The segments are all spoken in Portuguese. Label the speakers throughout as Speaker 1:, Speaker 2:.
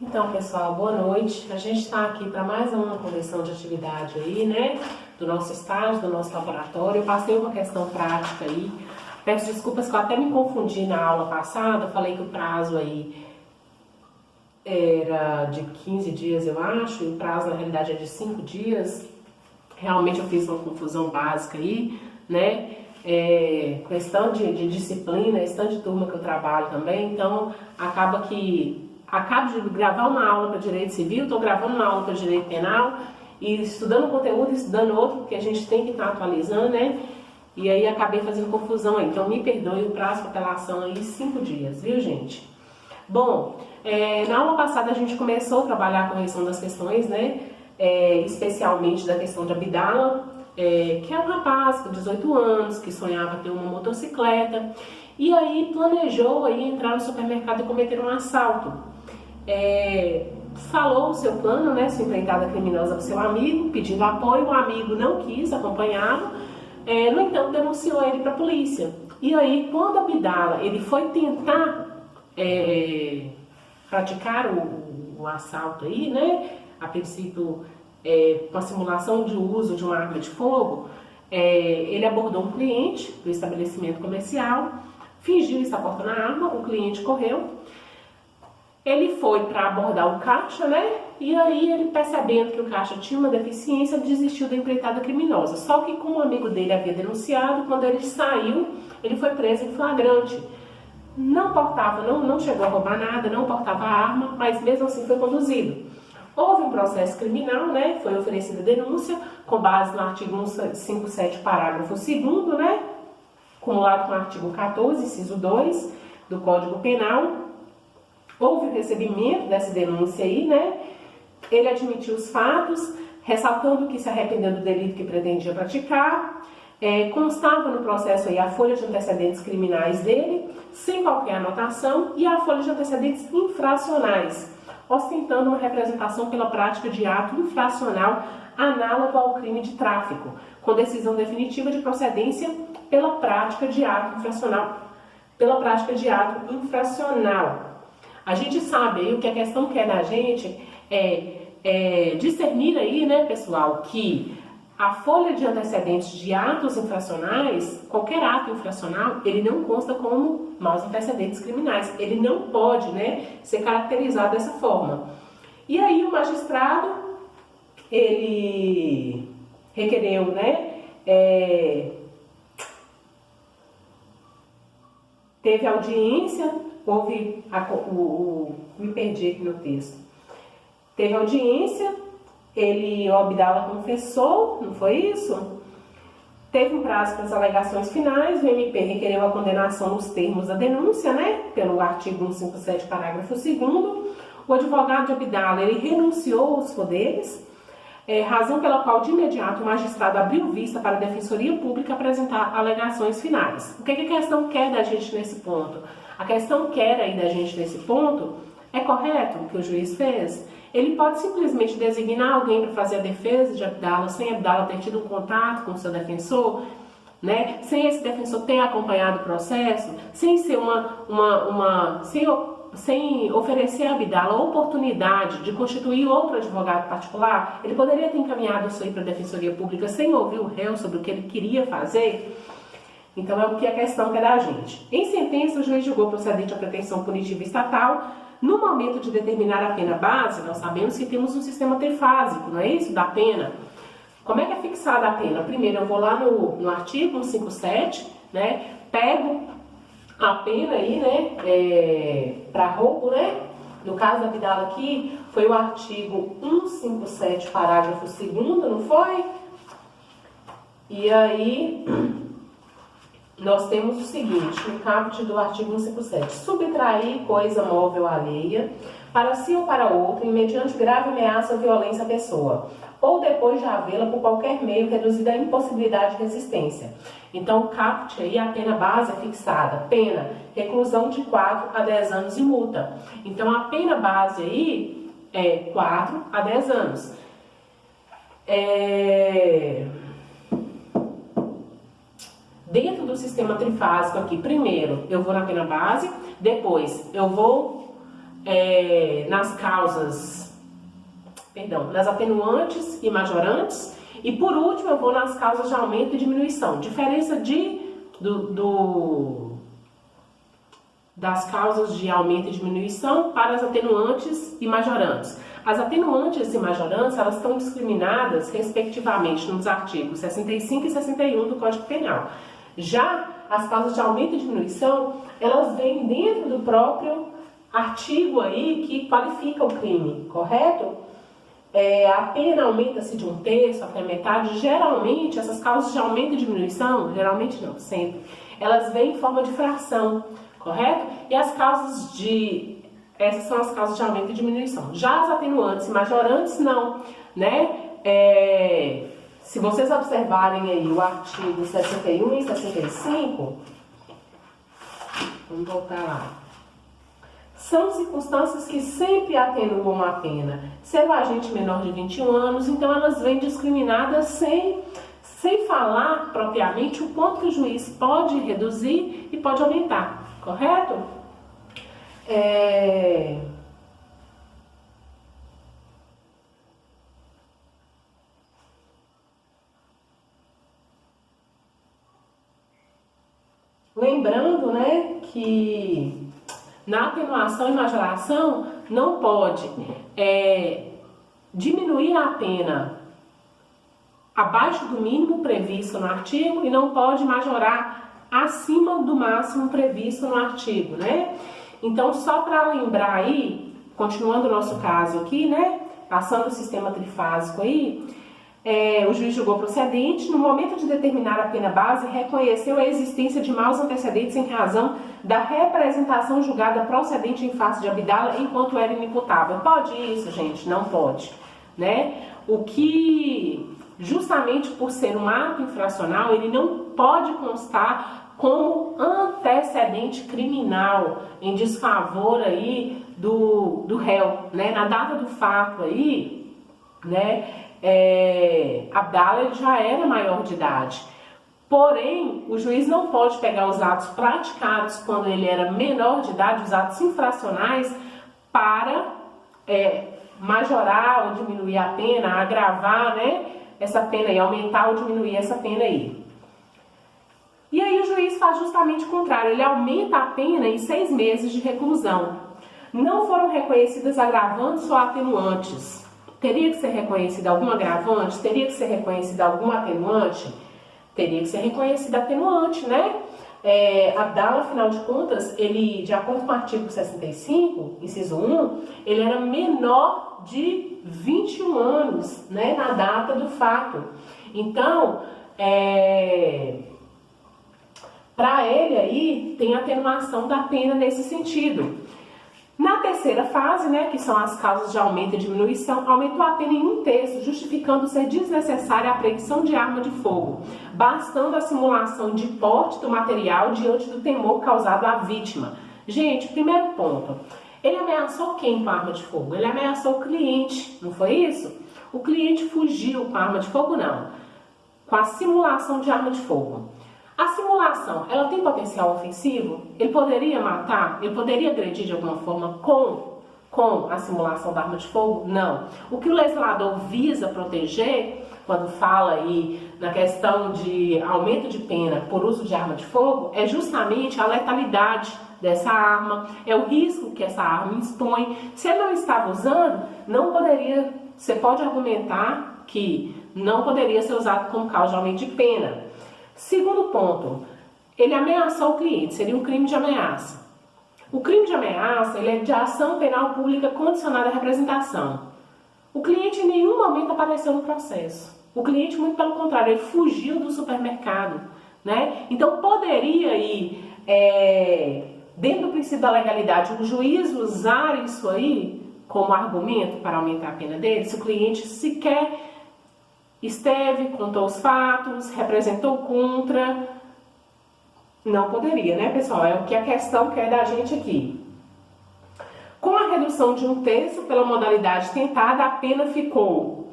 Speaker 1: Então, pessoal, boa noite. A gente está aqui para mais uma correção de atividade aí, né? Do nosso estágio, do nosso laboratório. Eu passei uma questão prática aí. Peço desculpas que eu até me confundi na aula passada. Eu falei que o prazo aí era de 15 dias, eu acho. E o prazo, na realidade, é de 5 dias. Realmente eu fiz uma confusão básica aí, né? Questão de disciplina, questão de turma que eu trabalho também. Então, acabo de gravar uma aula para Direito Civil, estou gravando uma aula para Direito Penal e estudando conteúdo e estudando outro, porque a gente tem que estar atualizando, né? E aí acabei fazendo confusão aí. Então me perdoe, o prazo para apelação aí 5 dias, viu, gente? Bom, na aula passada a gente começou a trabalhar a correção das questões, né? Especialmente da questão de Abdala, que é um rapaz com 18 anos, que sonhava ter uma motocicleta, e aí planejou aí entrar no supermercado e cometer um assalto. Falou o seu plano, né, sua empreitada criminosa para o seu amigo, pedindo apoio, o amigo não quis acompanhá-lo, no entanto denunciou ele para a polícia. E aí, quando Abdala ele foi tentar praticar o assalto aí, né, a princípio com a simulação de uso de uma arma de fogo, ele abordou um cliente do estabelecimento comercial, fingiu estar portando a arma, o cliente correu. Ele foi para abordar o caixa, né? E aí ele, percebendo que o caixa tinha uma deficiência, desistiu da empreitada criminosa. Só que como um amigo dele havia denunciado, quando ele saiu, ele foi preso em flagrante. Não chegou a roubar nada, não portava arma, mas mesmo assim foi conduzido. Houve um processo criminal, né? Foi oferecida denúncia com base no artigo 157, parágrafo 2º, né? Cumulado com o artigo 14, inciso 2 do Código Penal. Houve o recebimento dessa denúncia aí, né? Ele admitiu os fatos, ressaltando que se arrependeu do delito que pretendia praticar. Constava no processo aí a folha de antecedentes criminais dele, sem qualquer anotação, e a folha de antecedentes infracionais, ostentando uma representação pela prática de ato infracional análogo ao crime de tráfico, com decisão definitiva de procedência pela prática de ato infracional. A gente sabe aí o que a questão quer da gente discernir aí, né, pessoal, que a folha de antecedentes de atos infracionais, qualquer ato infracional, ele não consta como maus antecedentes criminais. Ele não pode, né, ser caracterizado dessa forma. E aí o magistrado, ele requereu, né, teve audiência, me perdi aqui no texto. Teve audiência, o Abdala confessou, não foi isso? Teve um prazo para as alegações finais, o MP requereu a condenação nos termos da denúncia, né? Pelo artigo 157, parágrafo 2º. O advogado de Abdala, ele renunciou aos poderes, razão pela qual de imediato o magistrado abriu vista para a Defensoria Pública apresentar alegações finais. O que a questão quer da gente nesse ponto? A questão quer aí da gente nesse ponto, é correto o que o juiz fez? Ele pode simplesmente designar alguém para fazer a defesa de Abdala, sem Abdala ter tido um contato com o seu defensor, né? Sem esse defensor ter acompanhado o processo, sem ser sem oferecer a Abdala a oportunidade de constituir outro advogado particular. Ele poderia ter encaminhado isso aí para a Defensoria Pública sem ouvir o réu sobre o que ele queria fazer. Então é o que a questão quer da gente. Em sentença, o juiz julgou procedente a pretensão punitiva estatal. No momento de determinar a pena base, nós sabemos que temos um sistema trifásico, não é isso? Da pena. Como é que é fixada a pena? Primeiro eu vou lá no artigo 157, né? Pego a pena aí, né? Para roubo, né? No caso da Abdala aqui, foi o artigo 157, parágrafo 2º, não foi? E aí nós temos o seguinte, no caput do artigo 157, subtrair coisa móvel alheia, para si ou para outro, mediante grave ameaça ou violência à pessoa, ou depois de havê-la por qualquer meio reduzida à impossibilidade de resistência. Então, o caput aí, a pena base é fixada, pena, reclusão de 4 a 10 anos e multa. Então, a pena base aí é 4 a 10 anos. Dentro do sistema trifásico aqui, primeiro eu vou na pena base, depois eu vou nas causas, perdão, nas atenuantes e majorantes. E por último eu vou nas causas de aumento e diminuição. Diferença das causas de aumento e diminuição para as atenuantes e majorantes. As atenuantes e majorantes, elas estão discriminadas respectivamente nos artigos 65 e 61 do Código Penal. Já as causas de aumento e diminuição, elas vêm dentro do próprio artigo aí que qualifica o crime, correto? A pena aumenta-se de 1/3 até metade. Geralmente, essas causas de aumento e diminuição, geralmente não, sempre, elas vêm em forma de fração, correto? E essas são as causas de aumento e diminuição. Já as atenuantes e majorantes, não, né? Se vocês observarem aí o artigo 61 e 65, vamos voltar lá. São circunstâncias que sempre atenuam a pena. Ser o agente menor de 21 anos, então elas vêm discriminadas sem falar propriamente o quanto que o juiz pode reduzir e pode aumentar, correto? Lembrando, né, que na atenuação e majoração não pode diminuir a pena abaixo do mínimo previsto no artigo e não pode majorar acima do máximo previsto no artigo, né? Então, só para lembrar aí, continuando o nosso caso aqui, né, passando o sistema trifásico aí, o juiz julgou procedente, no momento de determinar a pena base, reconheceu a existência de maus antecedentes em razão da representação julgada procedente em face de Abdala enquanto era inimputável. Pode isso, gente? Não pode, né? O que, justamente por ser um ato infracional, ele não pode constar como antecedente criminal em desfavor aí do réu, né? Na data do fato aí, né? Abdala ele já era maior de idade. Porém, o juiz não pode pegar os atos praticados quando ele era menor de idade, os atos infracionais, para majorar ou diminuir a pena, agravar, né, essa pena aí, aumentar ou diminuir essa pena aí. E aí o juiz faz justamente o contrário, ele aumenta a pena em 6 meses de reclusão. Não foram reconhecidas agravantes ou atenuantes. Teria que ser reconhecida algum agravante? Teria que ser reconhecida algum atenuante? Teria que ser reconhecida atenuante, né? Abdala, afinal de contas, ele, de acordo com o artigo 65, inciso 1, ele era menor de 21 anos, né, na data do fato. Então, para ele aí, tem atenuação da pena nesse sentido. Na terceira fase, né, que são as causas de aumento e diminuição, aumentou a pena em 1/3, justificando ser desnecessária a apreensão de arma de fogo, bastando a simulação de porte do material diante do temor causado à vítima. Gente, primeiro ponto, ele ameaçou quem com a arma de fogo? Ele ameaçou o cliente, não foi isso? O cliente fugiu com a arma de fogo? Não, com a simulação de arma de fogo. A simulação, ela tem potencial ofensivo? Ele poderia matar? Ele poderia agredir de alguma forma com a simulação da arma de fogo? Não. O que o legislador visa proteger, quando fala aí na questão de aumento de pena por uso de arma de fogo, é justamente a letalidade dessa arma, é o risco que essa arma expõe. Se ele não estava usando, não poderia, você pode argumentar que não poderia ser usado como causa de aumento de pena. Segundo ponto, ele ameaçou o cliente, seria um crime de ameaça. O crime de ameaça, ele é de ação penal pública condicionada à representação. O cliente em nenhum momento apareceu no processo. O cliente, muito pelo contrário, ele fugiu do supermercado, né? Então, poderia ir, dentro do princípio da legalidade, o juiz usar isso aí como argumento para aumentar a pena dele, se o cliente sequer esteve, contou os fatos, representou contra. Não poderia, né, pessoal? É o que a questão quer da gente aqui. Com a redução de 1/3 pela modalidade tentada, a pena ficou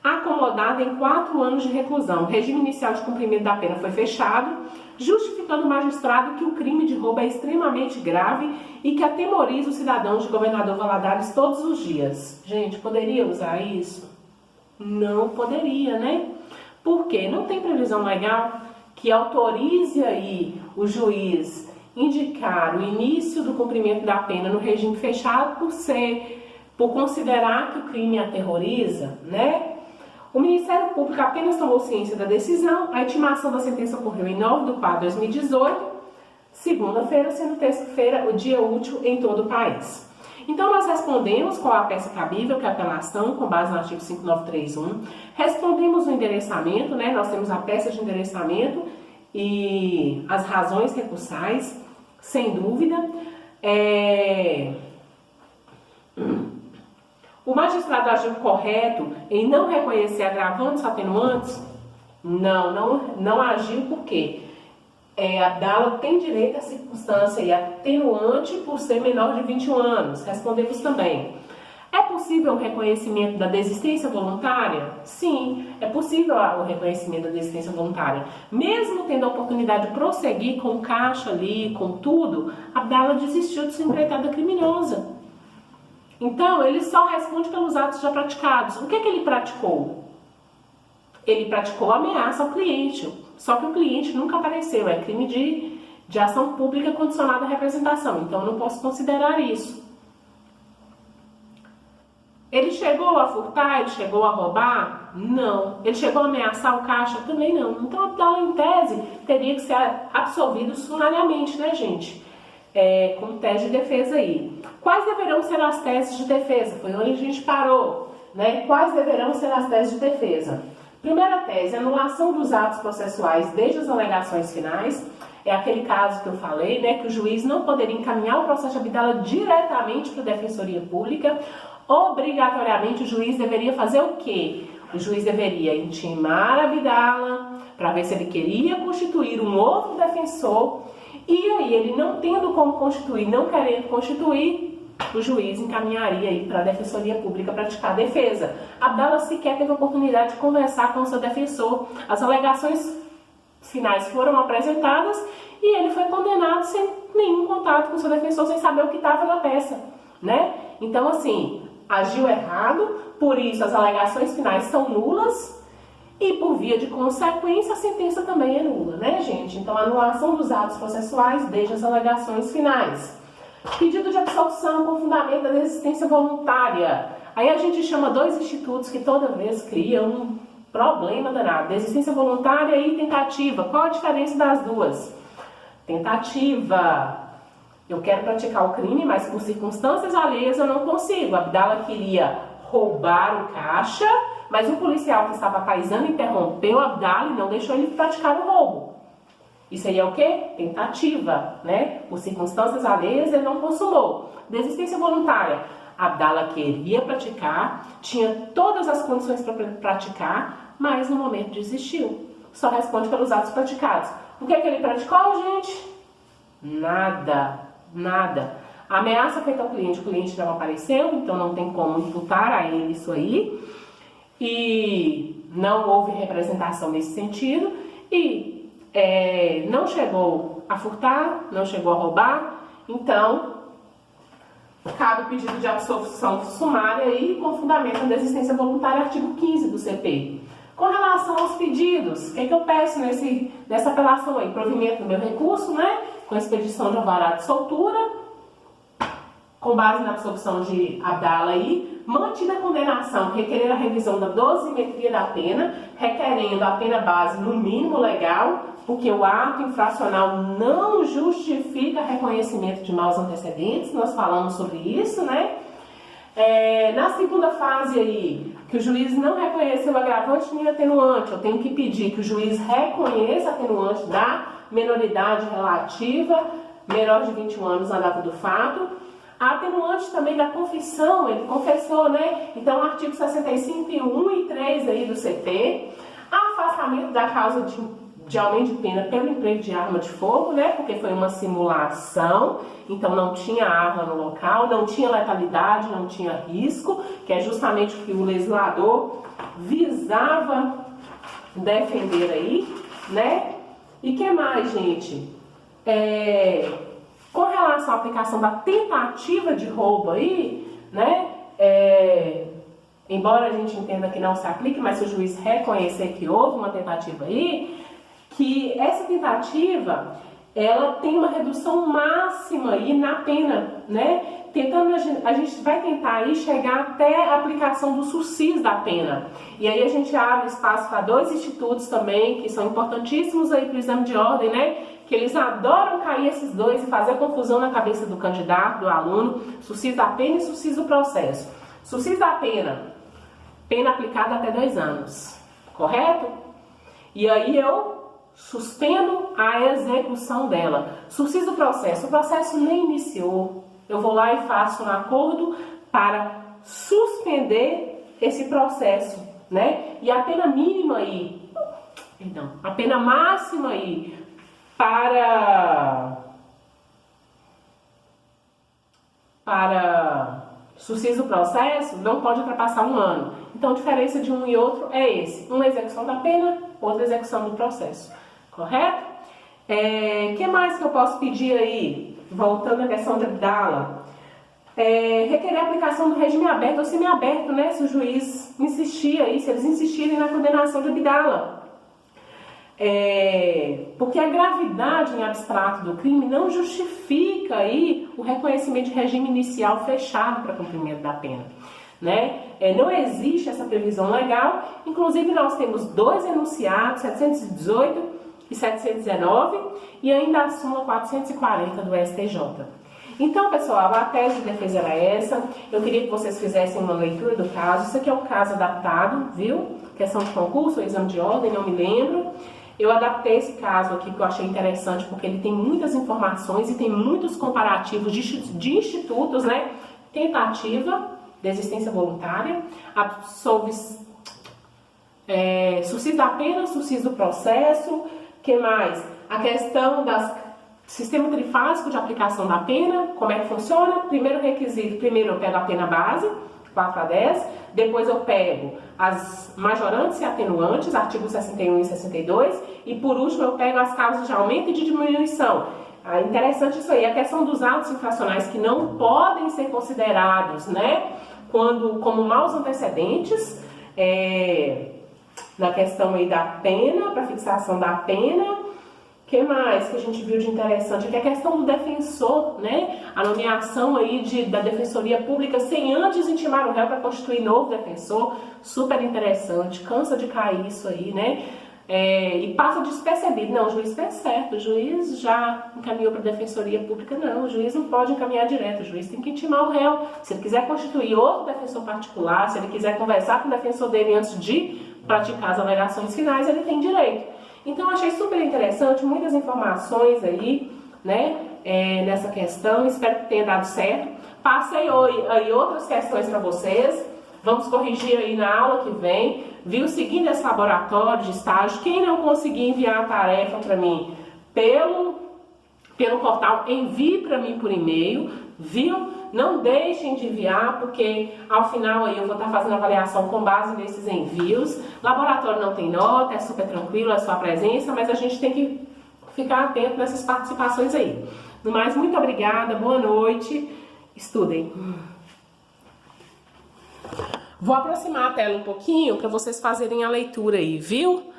Speaker 1: acomodada em 4 anos de reclusão. O regime inicial de cumprimento da pena foi fechado, justificando o magistrado que o crime de roubo é extremamente grave e que atemoriza os cidadãos de Governador Valadares todos os dias. Gente, poderia usar isso? Não poderia, né? Porque não tem previsão legal que autorize aí o juiz indicar o início do cumprimento da pena no regime fechado por considerar que o crime aterroriza, né? O Ministério Público apenas tomou ciência da decisão. A intimação da sentença ocorreu em 9/4/2018, segunda-feira, sendo terça-feira o dia útil em todo o país. Então, nós respondemos qual a peça cabível, que é a apelação, com base no artigo 5931. Respondemos o endereçamento, né? Nós temos a peça de endereçamento e as razões recursais, sem dúvida. O magistrado agiu correto em não reconhecer agravantes atenuantes? Não agiu porque Abdala tem direito à circunstância e atenuante por ser menor de 21 anos. Respondemos também. É possível o reconhecimento da desistência voluntária? Sim, é possível o reconhecimento da desistência voluntária. Mesmo tendo a oportunidade de prosseguir com o caixa ali, com tudo, Abdala desistiu de sua empreitada criminosa. Então, ele só responde pelos atos já praticados. O que ele praticou? Ele praticou ameaça ao cliente, só que o cliente nunca apareceu. É crime de ação pública condicionada à representação, então eu não posso considerar isso. Ele chegou a furtar? Ele chegou a roubar? Não. Ele chegou a ameaçar o caixa? Também não. Então, Abdala, em tese, teria que ser absolvido sumariamente, né, gente? Com tese de defesa aí. Quais deverão ser as teses de defesa? Foi onde a gente parou, né? Quais deverão ser as teses de defesa? Primeira tese, anulação dos atos processuais desde as alegações finais. É aquele caso que eu falei, né? Que o juiz não poderia encaminhar o processo de Abdala diretamente para a Defensoria Pública. Obrigatoriamente, o juiz deveria fazer o quê? O juiz deveria intimar Abdala para ver se ele queria constituir um outro defensor. E aí, ele não tendo como constituir, não querendo constituir, o juiz encaminharia aí para a Defensoria Pública praticar a defesa. Abdala sequer teve a oportunidade de conversar com o seu defensor. As alegações finais foram apresentadas e ele foi condenado sem nenhum contato com o seu defensor, sem saber o que estava na peça, né? Então, assim, agiu errado, por isso as alegações finais são nulas. E por via de consequência, a sentença também é nula, né, gente? Então, anulação dos atos processuais desde as alegações finais. Pedido de absolução com fundamento da desistência voluntária. Aí a gente chama dois institutos que toda vez criam um problema danado. Desistência voluntária e tentativa. Qual a diferença das duas? Tentativa. Eu quero praticar o crime, mas por circunstâncias alheias eu não consigo. Abdala queria roubar o caixa, mas o policial que estava paisando interrompeu Abdala e não deixou ele praticar o roubo. Isso aí é o quê? Tentativa, né? Por circunstâncias alheias ele não consumou. Desistência voluntária. Abdala queria praticar, tinha todas as condições para praticar, mas no momento desistiu. Só responde pelos atos praticados. O que é que ele praticou, gente? Nada. A ameaça feita ao cliente, o cliente não apareceu, então não tem como imputar a ele isso aí. E não houve representação nesse sentido. E não chegou a furtar, não chegou a roubar, então cabe o pedido de absolvição sumária aí com fundamento na desistência voluntária, artigo 15 do CP. Com relação aos pedidos, o que eu peço nessa apelação aí? Provimento do meu recurso, né? Com expedição de alvará de soltura, com base na absolvição de Abdala aí, mantida a condenação, requerer a revisão da dosimetria da pena, requerendo a pena base no mínimo legal, porque o ato infracional não justifica reconhecimento de maus antecedentes, nós falamos sobre isso, né? Na segunda fase aí, que o juiz não reconheceu agravante nem atenuante, eu tenho que pedir que o juiz reconheça a atenuante da menoridade relativa, menor de 21 anos na data do fato. A atenuante também da confissão, ele confessou, né? Então, artigo 65 e 1 e 3 aí do CP. Afastamento da causa de aumento de pena pelo emprego de arma de fogo, né? Porque foi uma simulação, então não tinha arma no local, não tinha letalidade, não tinha risco, que é justamente o que o legislador visava defender aí, né? E que mais, gente? Com relação à aplicação da tentativa de roubo aí, né? Embora a gente entenda que não se aplique, mas se o juiz reconhecer que houve uma tentativa aí, que essa tentativa, ela tem uma redução máxima aí na pena, né? A gente vai tentar aí chegar até a aplicação do sursis da pena. E aí a gente abre espaço para dois institutos também, que são importantíssimos aí para o exame de ordem, né? Que eles adoram cair esses dois e fazer confusão na cabeça do candidato, do aluno, sursis da pena e sursis do processo. Sursis da pena, pena aplicada até 2 anos, correto? E aí eu suspendo a execução dela. Sursis do processo, o processo nem iniciou, eu vou lá e faço um acordo para suspender esse processo, né? E a pena mínima aí, perdão, a pena máxima aí para sursis do processo não pode ultrapassar 1 ano. Então a diferença de um e outro é esse, uma execução da pena, outra execução do processo, correto? Que mais que eu posso pedir aí? Voltando à questão de Abdala, requerer a aplicação do regime aberto ou semiaberto, né? Se o juiz insistir aí, se eles insistirem na condenação de Abdala. Porque a gravidade em abstrato do crime não justifica aí o reconhecimento de regime inicial fechado para cumprimento da pena, né? Não existe essa previsão legal, inclusive nós temos 2 enunciados, 718 e 719, e ainda a súmula 440 do STJ. Então, pessoal, a tese de defesa era essa. Eu queria que vocês fizessem uma leitura do caso. Isso aqui é um caso adaptado, viu? Questão de concurso ou exame de ordem, não me lembro. Eu adaptei esse caso aqui que eu achei interessante porque ele tem muitas informações e tem muitos comparativos de institutos, né? Tentativa, desistência voluntária, sursis da pena, sursis do processo. Que mais? A questão do sistema trifásico de aplicação da pena, como é que funciona? Primeiro requisito, primeiro eu pego a pena base, 4 a 10, depois eu pego as majorantes e atenuantes, artigos 61 e 62, e por último eu pego as causas de aumento e de diminuição. Interessante isso aí, a questão dos atos infracionais que não podem ser considerados, né, como maus antecedentes, na questão aí da pena, para fixação da pena. O que mais que a gente viu de interessante? Que é a questão do defensor, né? A nomeação aí da Defensoria Pública sem antes intimar o réu para constituir novo defensor, super interessante, cansa de cair isso aí, né? E passa despercebido. Não, o juiz fez certo, o juiz já encaminhou para a Defensoria Pública. Não, o juiz não pode encaminhar direto, o juiz tem que intimar o réu. Se ele quiser constituir outro defensor particular, se ele quiser conversar com o defensor dele antes de praticar as alegações finais, ele tem direito. Então, eu achei super interessante, muitas informações aí, né, nessa questão, espero que tenha dado certo. Passei aí outras questões para vocês, vamos corrigir aí na aula que vem, viu? Seguindo esse laboratório de estágio, quem não conseguir enviar a tarefa para mim pelo portal, envie para mim por e-mail, viu? Não deixem de enviar, porque ao final aí eu vou estar fazendo avaliação com base nesses envios. Laboratório não tem nota, é super tranquilo a sua presença, mas a gente tem que ficar atento nessas participações aí. No mais, muito obrigada, boa noite, estudem. Vou aproximar a tela um pouquinho para vocês fazerem a leitura aí, viu?